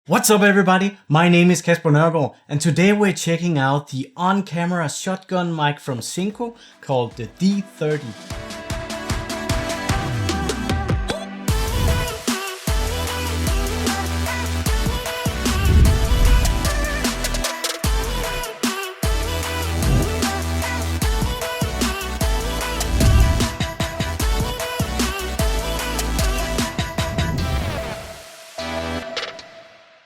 What's up everybody, my name is Kasper Nørgaard and today we're checking out the on-camera shotgun mic from SYNCO called the D30.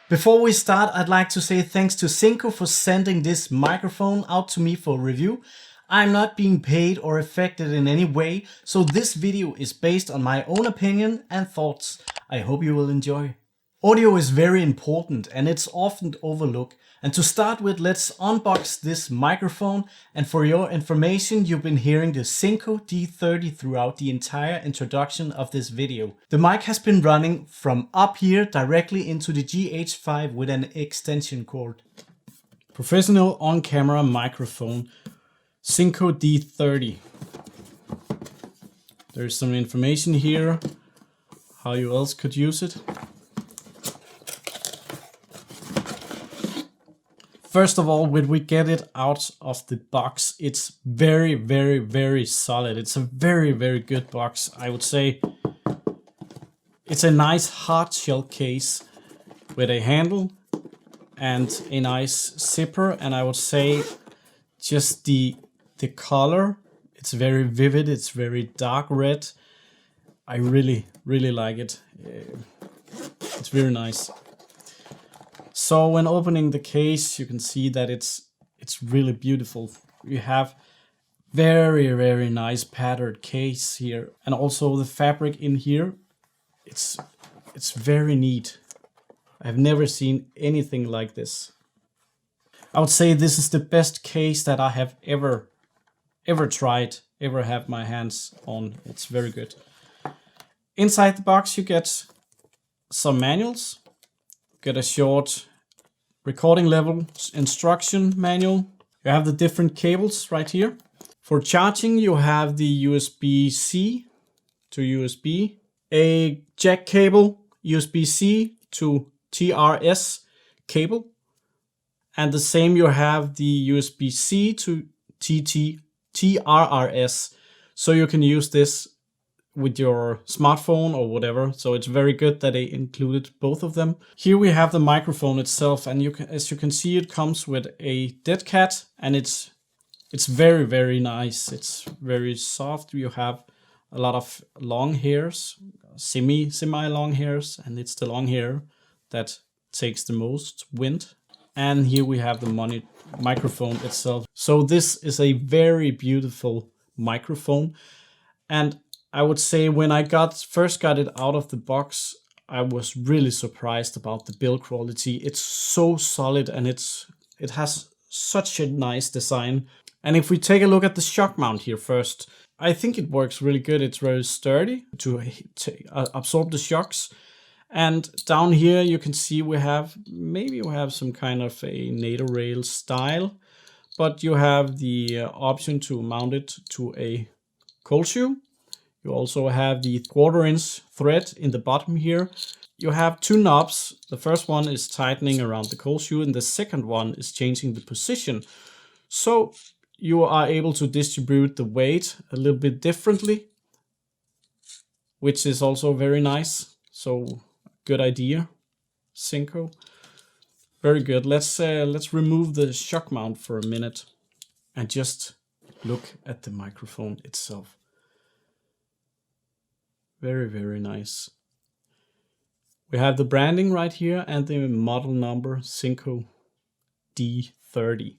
Before we start, I'd like to say thanks to SYNCO for sending this microphone out to me for review. I'm not being paid or affected in any way, so this video is based on my own opinion and thoughts. I hope you will enjoy. Audio is very important and it's often overlooked. And to start with, let's unbox this microphone. And for your information, you've been hearing the SYNCO D30 throughout the entire introduction of this video. The mic has been running from up here directly into the GH5 with an extension cord. Professional on-camera microphone, SYNCO D30. There's some information here, how you else could use it. First of all, when we get it out of the box, it's very solid. It's a very good box. I would say it's a nice hard shell case with a handle and a nice zipper. And I would say just the color, it's very vivid. It's very dark red. I really like it. It's very nice. So when opening the case, you can see that it's really beautiful. You have very nice patterned case here, and also the fabric in here. It's very neat. I've never seen anything like this. I would say this is the best case that I have ever tried, ever have my hands on. It's very good. Inside the box, you get some manuals. Get a short recording level instruction manual. You have the different cables right here. For charging, you have the USB-C to USB, a jack cable, USB-C to TRS cable, and the same you have the USB-C to TRRS, so you can use this with your smartphone or whatever. So it's very good that they included both of them. Here we have the microphone itself, and as you can see, it comes with a dead cat, and it's very nice. It's very soft. You have a lot of long hairs, semi long hairs, and it's the long hair that takes the most wind. And here we have the microphone itself. So this is a very beautiful microphone, and I would say when I first got it out of the box, I was really surprised about the build quality. It's so solid and it has such a nice design. And if we take a look at the shock mount here first, I think it works really good. It's very sturdy to absorb the shocks. And down here you can see we have some kind of a NATO rail style, but you have the option to mount it to a cold shoe. You also have the 1/4 inch thread in the bottom here. You have two knobs. The first one is tightening around the cold shoe, and the second one is changing the position. So you are able to distribute the weight a little bit differently, which is also very nice. So good idea, SYNCO. Very good. Let's remove the shock mount for a minute and just look at the microphone itself. Very nice. We have the branding right here and the model number SYNCO D30.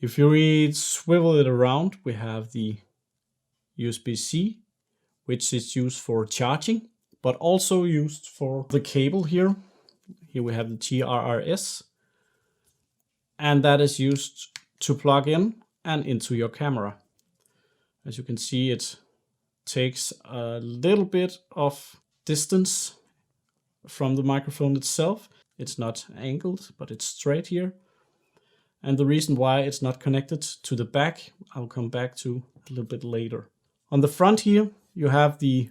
If you swivel it around, we have the USB-C, which is used for charging, but also used for the cable here. Here we have the TRRS, and that is used to plug in and into your camera. As you can see, it takes a little bit of distance from the microphone itself. It's not angled, but it's straight here. And the reason why it's not connected to the back, I'll come back to a little bit later. On the front here, you have the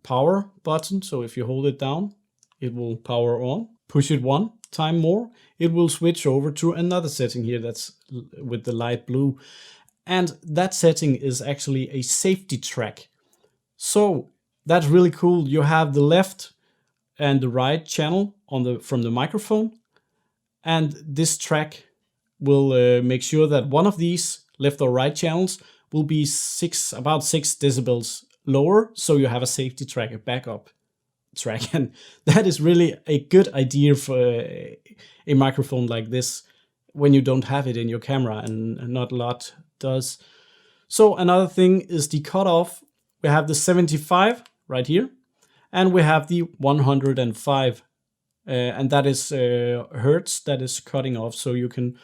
power button. So if you hold it down, it will power on. push it one time more, it will switch over to another setting here that's with the light blue. And that setting is actually a safety track. So that's really cool. You have the left and the right channel from the microphone. And this track will make sure that one of these left or right channels will be about 6 decibels lower. So you have a safety track, a backup track. And that is really a good idea for a microphone like this when you don't have it in your camera, and not a lot does. So another thing is the cutoff. We have the 75 right here, and we have the 105, and that is hertz that is cutting off, so you can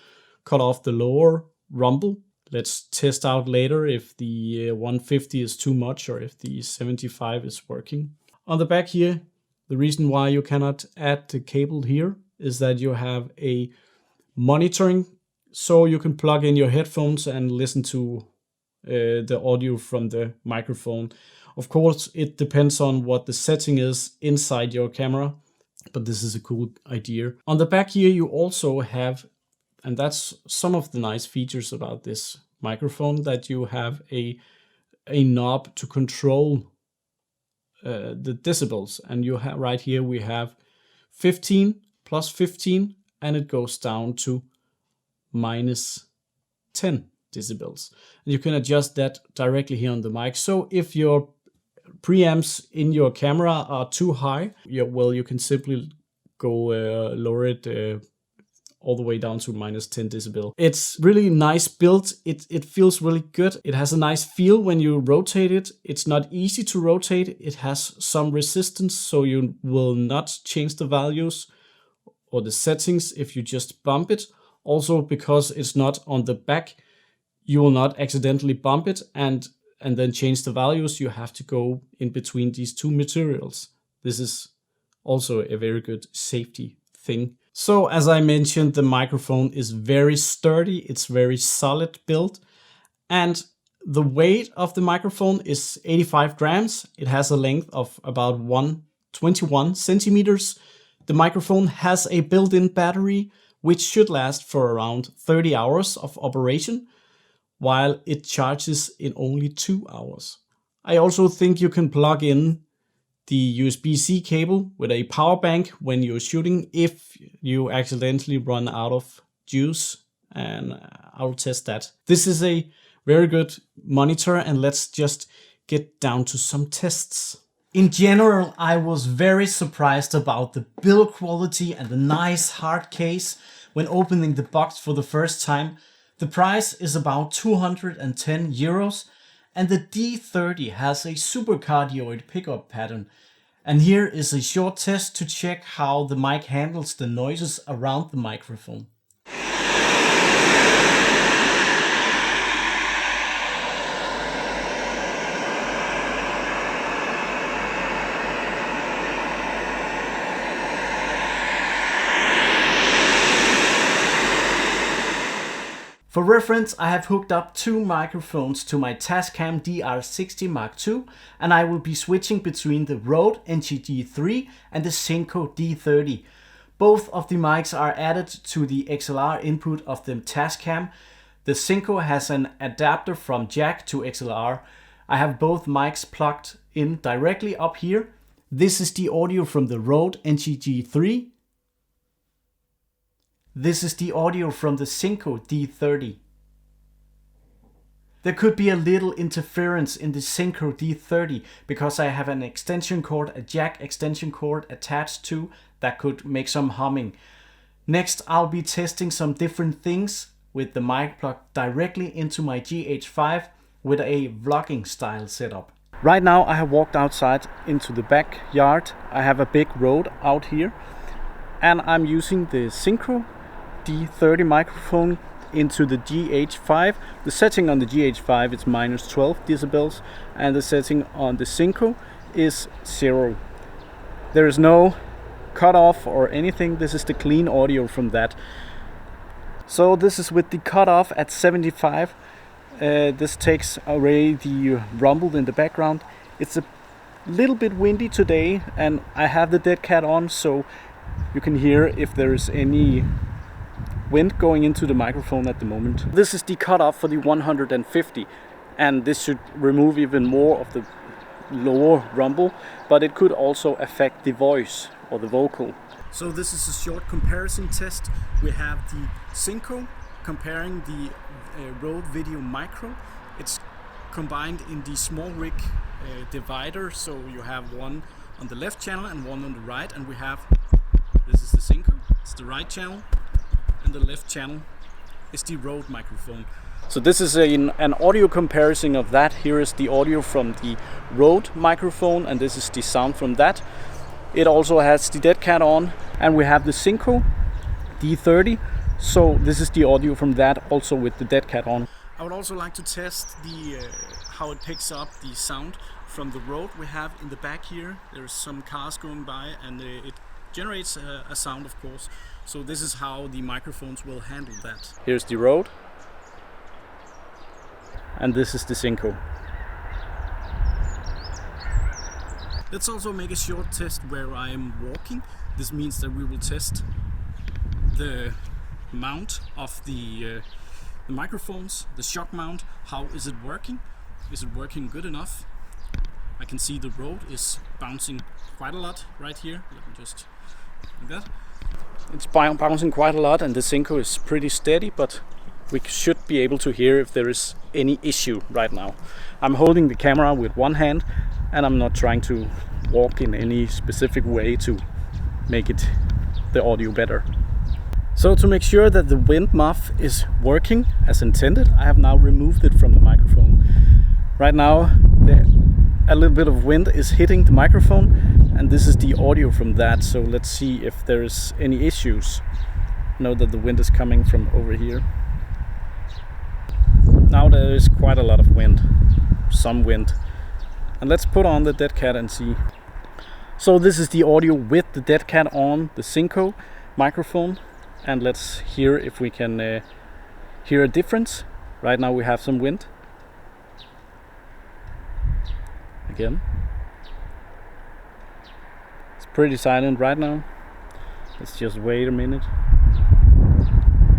cut off the lower rumble. Let's test out later if the 150 is too much or if the 75 is working. On the back here, the reason why you cannot add the cable here is that you have a monitoring, so you can plug in your headphones and listen to the audio from the microphone. Of course, it depends on what the setting is inside your camera, but this is a cool idea. On the back here, you also have, and that's some of the nice features about this microphone, that you have a knob to control the decibels. And you have right here, we have 15 plus 15, and it goes down to minus 10 decibels. And you can adjust that directly here on the mic. So if your preamps in your camera are too high, you can simply go lower it all the way down to minus 10 decibel. It's really nice built. It feels really good. It has a nice feel when you rotate it. It's not easy to rotate. It has some resistance, so you will not change the values or the settings if you just bump it. Also, because it's not on the back, you will not accidentally bump it and then change the values. You have to go in between these two materials. This is also a very good safety thing. So as I mentioned, the microphone is very sturdy. It's very solid built. And the weight of the microphone is 85 grams. It has a length of about 121 centimeters. The microphone has a built-in battery, which should last for around 30 hours of operation, while it charges in only 2 hours. I also think you can plug in the USB-C cable with a power bank when you're shooting if you accidentally run out of juice, and I'll test that. This is a very good monitor, and let's just get down to some tests. In general, I was very surprised about the build quality and the nice hard case when opening the box for the first time. The price is about 210 euros, and the D30 has a super cardioid pickup pattern. And here is a short test to check how the mic handles the noises around the microphone. For reference, I have hooked up 2 microphones to my Tascam DR60 Mark II, and I will be switching between the Rode NG-G3 and the SYNCO D30. Both of the mics are added to the XLR input of the Tascam. The SYNCO has an adapter from jack to XLR. I have both mics plugged in directly up here. This is the audio from the Rode NG-G3. This is the audio from the SYNCO D30. There could be a little interference in the SYNCO D30 because I have an extension cord, a jack extension cord attached to that could make some humming. Next, I'll be testing some different things with the mic plugged directly into my GH5 with a vlogging style setup. Right now I have walked outside into the backyard. I have a big road out here, and I'm using the SYNCO D30 microphone into the GH5. The setting on the GH5 is minus 12 decibels, and the setting on the SYNCO is 0. There is no cutoff or anything. This is the clean audio from that. So this is with the cutoff at 75. This takes away the rumble in the background. It's a little bit windy today, and I have the dead cat on, so You can hear if there is any wind going into the microphone at the moment. This is the cutoff for the 150, and this should remove even more of the lower rumble, but it could also affect the voice or the vocal. So this is a short comparison test. We have the SYNCO comparing the Rode Video Micro. It's combined in the Niceyrig divider, so you have one on the left channel and one on the right, and we have, this is the SYNCO, it's the right channel, and the left channel is the Rode microphone. So this is an audio comparison of that. Here is the audio from the Rode microphone, and this is the sound from that. It also has the dead cat on, and we have the SYNCO D30. So this is the audio from that, also with the dead cat on. I would also like to test the how it picks up the sound from the Rode we have in the back here. There's some cars going by, and it generates a sound, of course. So this is how the microphones will handle that. Here's the Rode, and this is the SYNCO. Let's also make a short test where I am walking. This means that we will test the mount of the microphones, the shock mount. How is it working? Is it working good enough? I can see the Rode is bouncing quite a lot right here. Let me just like that. It's bouncing quite a lot, and the SYNCO is pretty steady, but we should be able to hear if there is any issue right now. I'm holding the camera with one hand, and I'm not trying to walk in any specific way to make it the audio better. So to make sure that the wind muff is working as intended, I have now removed it from the microphone. Right now a little bit of wind is hitting the microphone, and this is the audio from that. So let's see if there's any issues. Know that the wind is coming from over here. Now there is quite a lot of wind, some wind. And let's put on the dead cat and see. So this is the audio with the dead cat on the SYNCO microphone, and let's hear if we can hear a difference. Right now we have some wind. Again. It's pretty silent right now. Let's just wait a minute.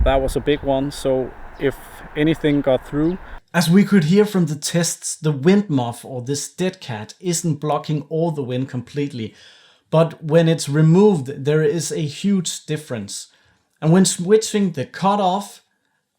That was a big one, so if anything got through. As we could hear from the tests, the wind muff or this dead cat isn't blocking all the wind completely, but when it's removed there is a huge difference. And when switching the cutoff,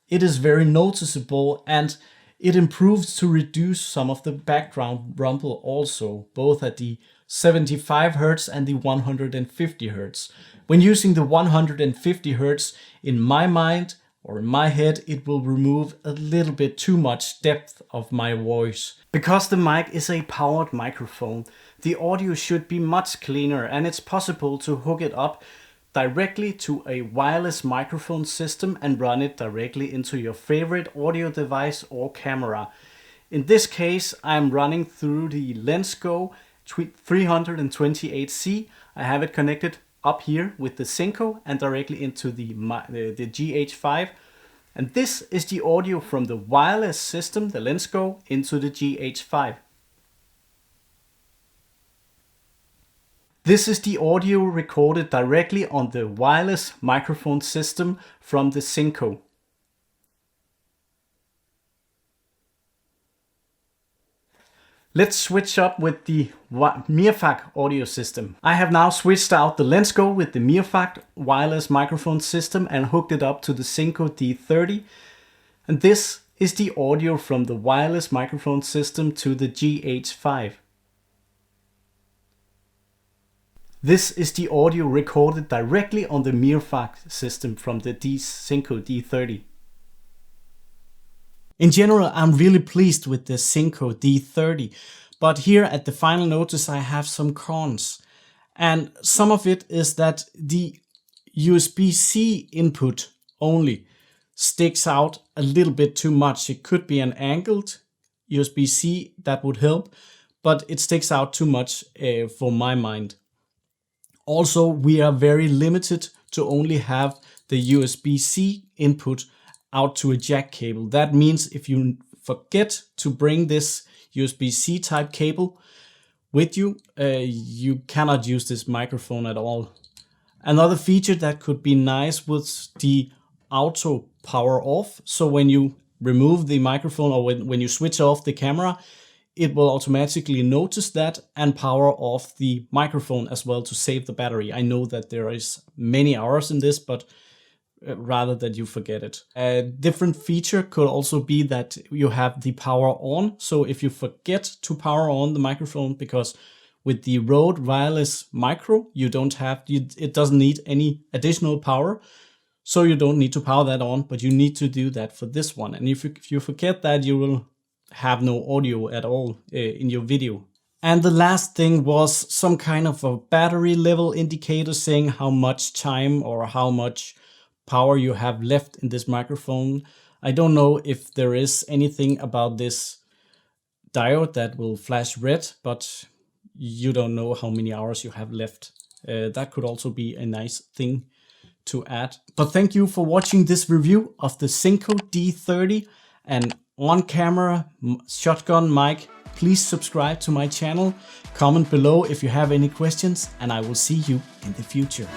it is very noticeable, and it improves to reduce some of the background rumble also, both at the 75 Hz and the 150 Hz. When using the 150 Hz, in my mind, or in my head, it will remove a little bit too much depth of my voice. Because the mic is a powered microphone, the audio should be much cleaner, and it's possible to hook it up directly to a wireless microphone system and run it directly into your favorite audio device or camera. In this case, I'm running through the LensGo 328C. I have it connected up here with the SYNCO and directly into the GH5. And this is the audio from the wireless system, the LensGo, into the GH5. This is the audio recorded directly on the wireless microphone system from the SYNCO. Let's switch up with the MODIFIER audio system. I have now switched out the LensGo with the MODIFIER wireless microphone system and hooked it up to the SYNCO D30. And this is the audio from the wireless microphone system to the GH5. This is the audio recorded directly on the MODIFIER system from the SYNCO D30. In general, I'm really pleased with the SYNCO D30, but here at the final notice I have some cons. And some of it is that the USB-C input only sticks out a little bit too much. It could be an angled USB-C that would help, but it sticks out too much for my mind. Also, we are very limited to only have the USB-C input out to a jack cable. That means if you forget to bring this USB-C type cable with you, you cannot use this microphone at all. Another feature that could be nice was the auto power off. So when you remove the microphone or when you switch off the camera, it will automatically notice that and power off the microphone as well to save the battery. I know that there is many hours in this, but rather that you forget it. A different feature could also be that you have the power on. So if you forget to power on the microphone, because with the Rode Wireless Micro, you don't have, it doesn't need any additional power. So you don't need to power that on, but you need to do that for this one. And if you forget that, you will have no audio at all in your video. And the last thing was some kind of a battery level indicator saying how much time or how much power you have left in this microphone. I don't know if there is anything about this diode that will flash red, but you don't know how many hours you have left. That could also be a nice thing to add. But thank you for watching this review of the SYNCO D30 and on-camera shotgun mic. Please subscribe to my channel, comment below if you have any questions, and I will see you in the future.